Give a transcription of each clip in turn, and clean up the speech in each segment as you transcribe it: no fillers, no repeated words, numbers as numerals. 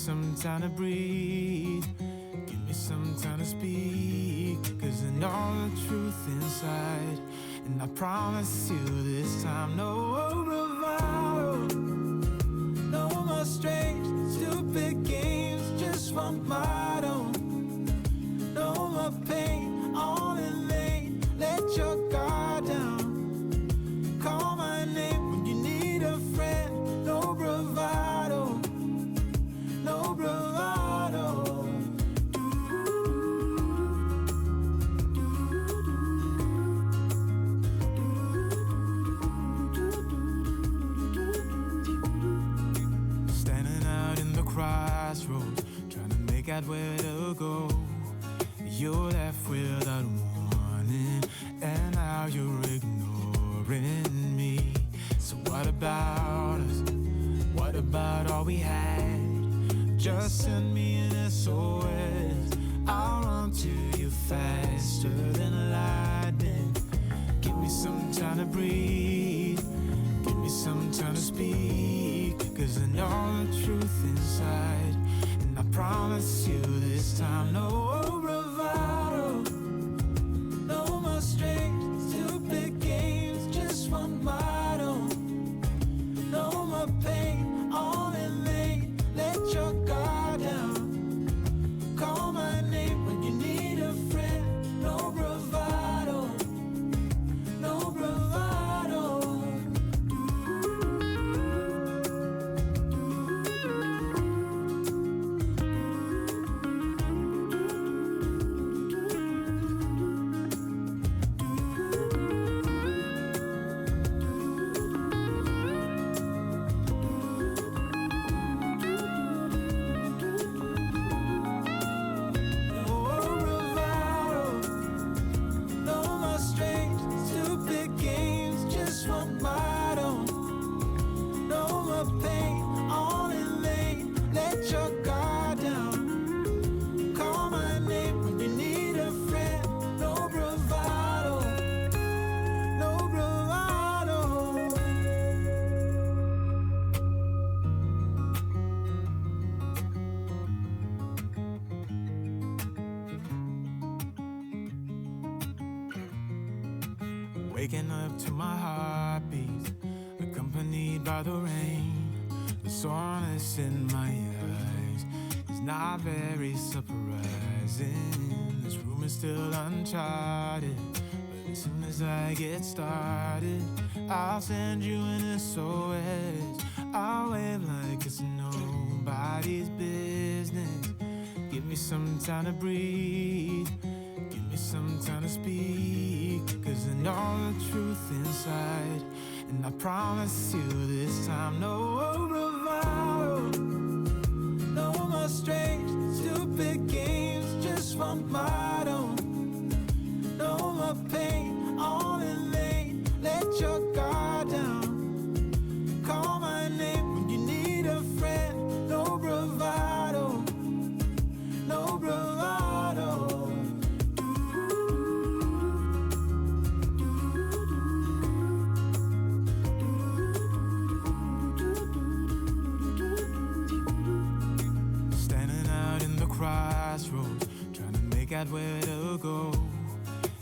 some time to breathe. Give me some time to speak. Cause I know the truth inside. And I promise you this time, no bravado, no more strange, stupid games, just one motto. No more pain, all in vain. Let your guard down. Call my name when you need a friend. No bravado, no bravado. Standing out in the crossroads, trying to make out where to go. You're left without warning, and now you're ignoring me. So what about us? What about all we had? Just send me an SOS. I'll run to you faster than lightning. Give me some time to breathe. Give me some time to speak. Cause I know the truth inside. And I promise you this time, no bravado, no more strange, stupid games, just one motto. No more pain, all in vain. Let your guard down. Call my name when you need a friend. No bravado, no bravado. Waking up to my heartbeats, accompanied by the rain. The soreness in my eyes is not very surprising. This room is still uncharted, but as soon as I get started, I'll send you an SOS. I'll wave like it's nobody's business. Give me some time to breathe. Give me some time to speak. Cause I know the truth inside. And I promise you this time, no bravado, no more strange, stupid games, just one motto. No more pain, all in vain. Let your guard down. Call my name when you need a friend. No bravado, no bravado. Crossroads, trying to make out where to go.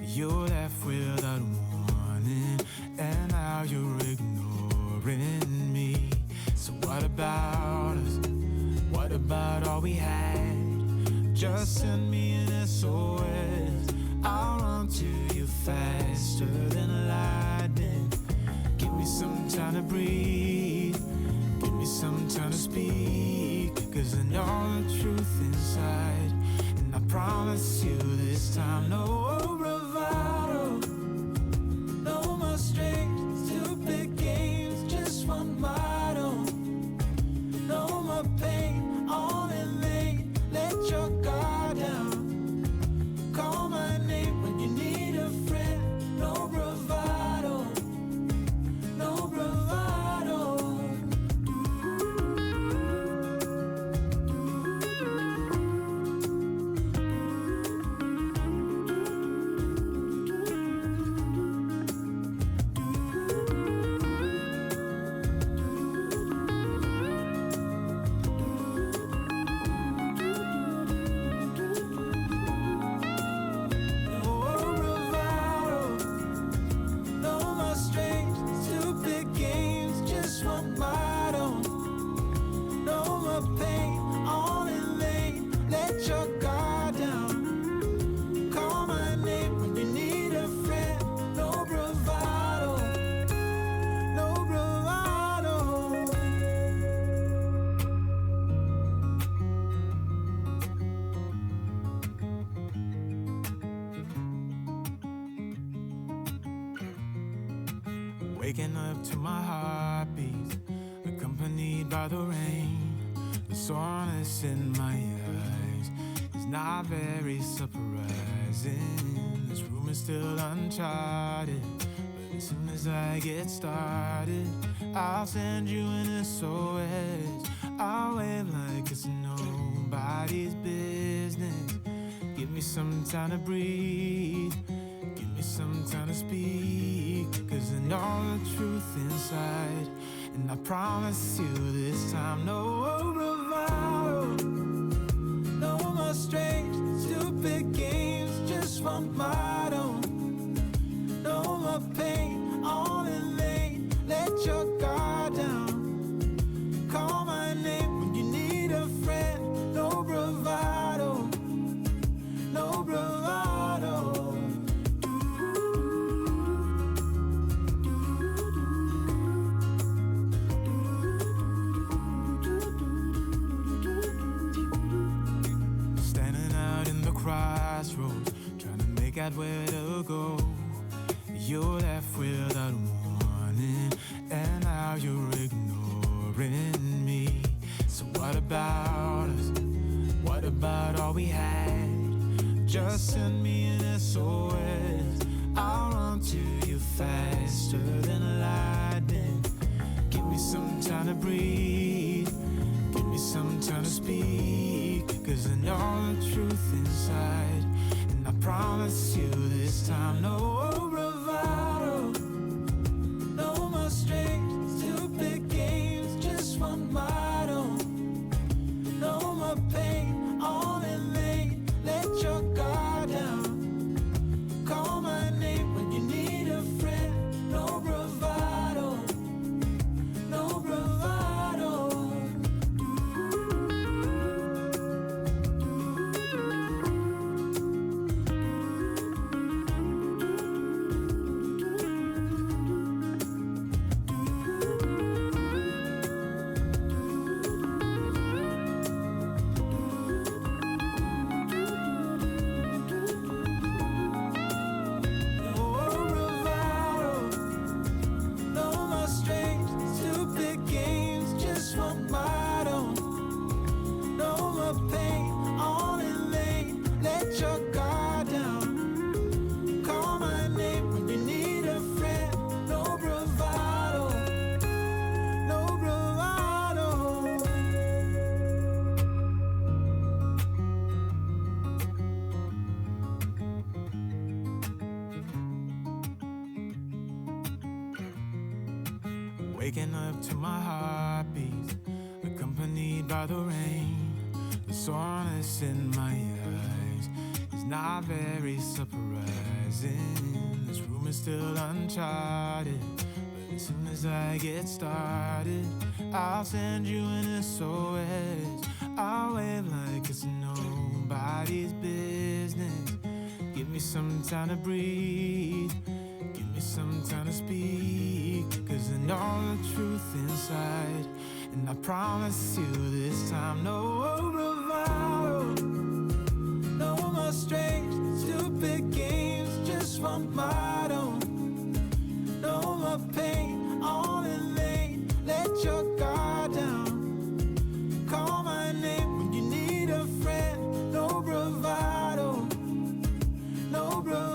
You're left without warning, and now you're ignoring me. So what about us? What about all we had? Just send me an SOS. I'll run to you faster than lightning. Give me some time to breathe. Give me some time to speak. Cause I know the truth inside. And I promise you this time, no bravado, no more strange, stupid games, just one motto. No more pain, all in vain. Let your guard down. Call my name when you need a friend. No bravado, no bravado. Waking up to my heartbeats, accompanied by the rain. The soreness in my eyes is not very surprising. This room is still uncharted, but as soon as I get started, I'll send you an SOS. I'll wave like it's nobody's business. Give me some time to breathe, give me some time to speak, 'cause I know the truth inside. And I promise you this time, no bravado, no more strange, stupid games, just one motto. No more pain, all in vain, let your guard down. Call my name when you need a friend, no bravado, no bravado. Crossroads, trying to make out where to go. You're left without warning, and now you're ignoring me. So what about us? What about all we had? Just send me an SOS. I'll run to you faster than lightning. Give me some time to breathe, give me some time to speak, 'cause I know the truth inside. And I promise you this time, no bravado, no more strange, stupid games, just one motto. No more pain, all in vain, let your guard down. Call my name when you need a friend, no bravado, no bravado. Waking up to my heartbeats, accompanied by the rain. The soreness in my eyes is not very surprising. This room is still uncharted, but as soon as I get started, I'll send you an SOS. I'll wave like it's nobody's business. Give me some time to breathe, give me some time to speak, 'cause I know the truth inside. And I promise you this time, no bravado, no more strange, stupid games, just one motto. No more pain, all in vain, let your guard down. Call my name when you need a friend, no bravado, no bravado.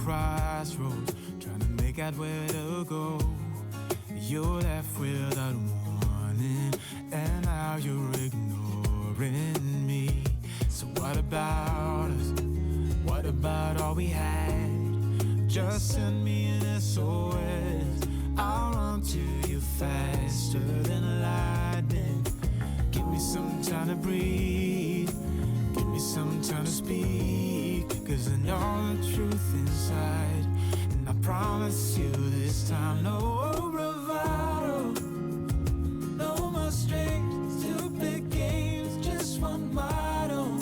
Crossroads, trying to make out where to go. You're left without warning, and now you're ignoring me. So what about us? What about all we had? Just send me an SOS. I'll run to you faster than lightning. Give me some time to breathe, give me some time to speak, 'cause I know the truth inside. And I promise you this time, no bravado, no more strange, stupid games, just one motto.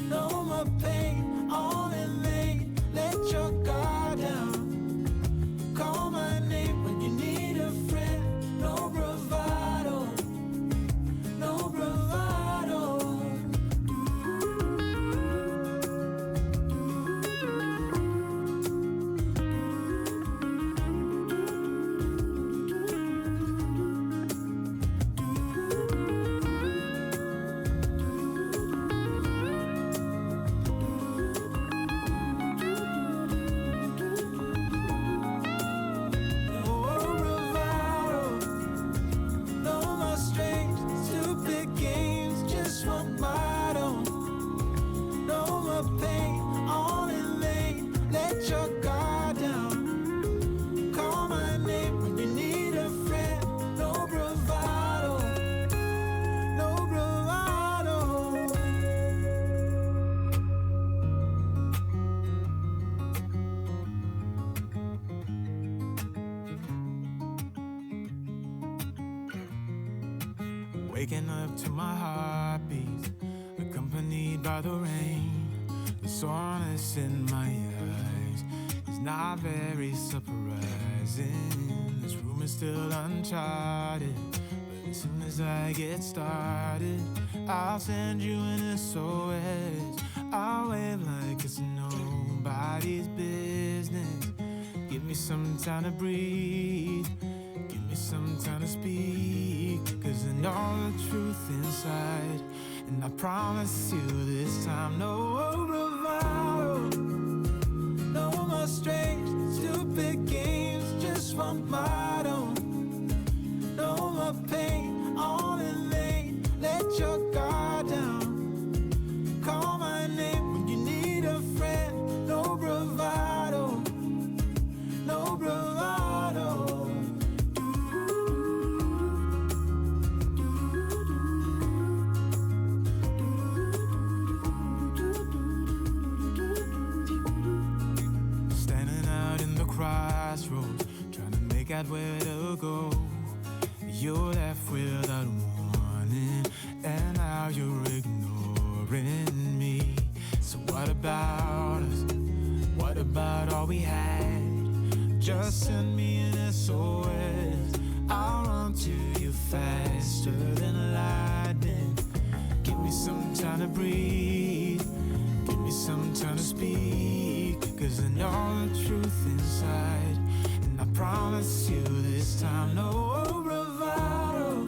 No more pain, all in vain, let your guard down. Call my name when you need a friend, Waking up to my heartbeat, accompanied by the rain. The soreness in my eyes is not very surprising. This room is still uncharted, but as soon as I get started, I'll send you an SOS. I'll wave like it's nobody's business. Give me some time to breathe, give me some time to speak, 'cause I know the truth inside. And I promise you this time, no bravado, no more strange, stupid games, just one motto. No more pain, all in vain, let your guard down. Call my name when you need a friend, no bravado, no bravado. Standing out in the crossroads, trying to make out where to go. You're left without warning, and now you're ignoring me. So what about us? What about all we had? Just send me an SOS. I'll run to you faster than lightning. Give me some time to breathe, give me some time to speak, 'cause I know the truth inside. And I promise you this time, no bravado,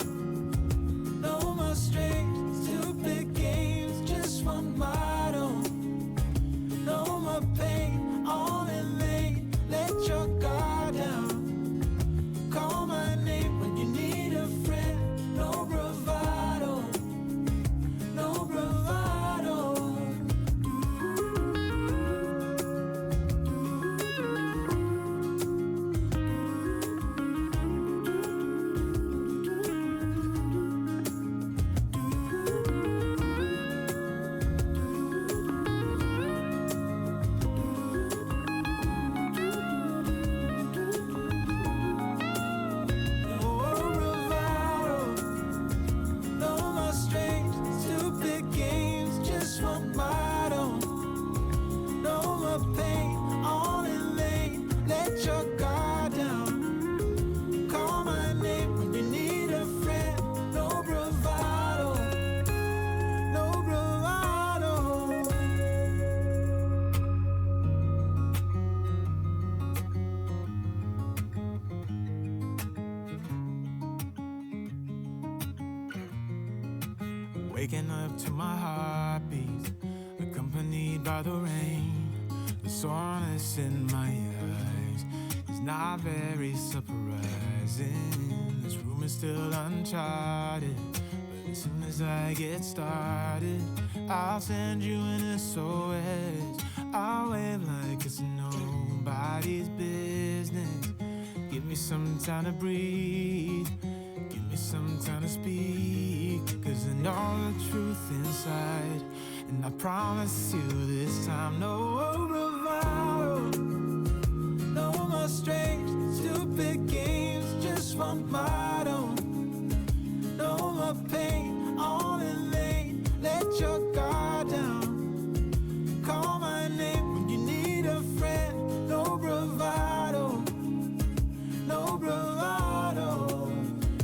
no more strange, stupid games, just one motto. No more pain, all in vain, let your guard down. Call my name when you need a friend, no bravado, no bravado. Waking up to my heartbeat, accompanied by the rain. The soreness in my eyes is not very surprising. This room is still uncharted, but as soon as I get started, I'll send you an SOS. I'll wave like it's nobody's business. Give me some time to breathe, give me some time to speak, 'cause I know the truth inside. And I promise you this time, no bravado, no more strange, stupid games, just one mile.